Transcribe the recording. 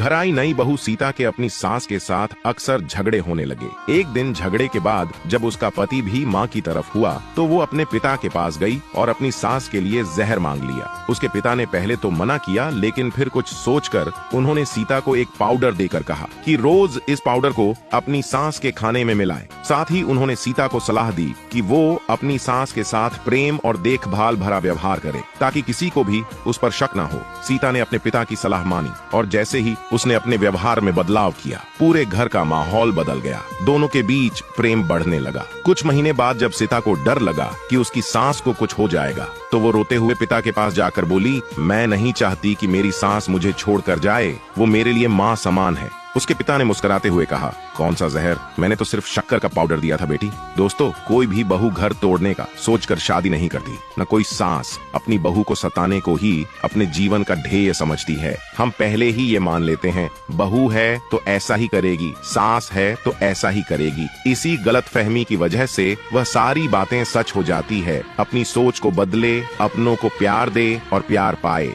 घर आई नई बहू सीता के अपनी सास के साथ अक्सर झगड़े होने लगे। एक दिन झगड़े के बाद जब उसका पति भी माँ की तरफ हुआ तो वो अपने पिता के पास गई और अपनी सास के लिए जहर मांग लिया। उसके पिता ने पहले तो मना किया, लेकिन फिर कुछ सोचकर उन्होंने सीता को एक पाउडर देकर कहा कि रोज इस पाउडर को अपनी सास के खाने में मिलाएं। साथ ही उन्होंने सीता को सलाह दी कि वो अपनी सास के साथ प्रेम और देखभाल भरा व्यवहार करे ताकि किसी को भी उस पर शक न हो। सीता ने अपने पिता की सलाह मानी और जैसे ही उसने अपने व्यवहार में बदलाव किया, पूरे घर का माहौल बदल गया। दोनों के बीच प्रेम बढ़ने लगा। कुछ महीने बाद जब सीता को डर लगा कि उसकी सास को कुछ हो जाएगा तो वो रोते हुए पिता के पास जाकर बोली, मैं नहीं चाहती कि मेरी सास मुझे छोड़कर जाए, वो मेरे लिए माँ समान है। उसके पिता ने मुस्कुराते हुए कहा, कौन सा जहर, मैंने तो सिर्फ शक्कर का पाउडर दिया था बेटी। दोस्तों, कोई भी बहू घर तोड़ने का सोचकर शादी नहीं करती। न कोई सास अपनी बहू को सताने को ही अपने जीवन का ध्येय समझती है। हम पहले ही ये मान लेते हैं, बहू है तो ऐसा ही करेगी, सास है तो ऐसा ही करेगी। इसी गलतफहमी की वजह से वह सारी बातें सच हो जाती है। अपनी सोच को बदले, अपनों को प्यार दे और प्यार पाए।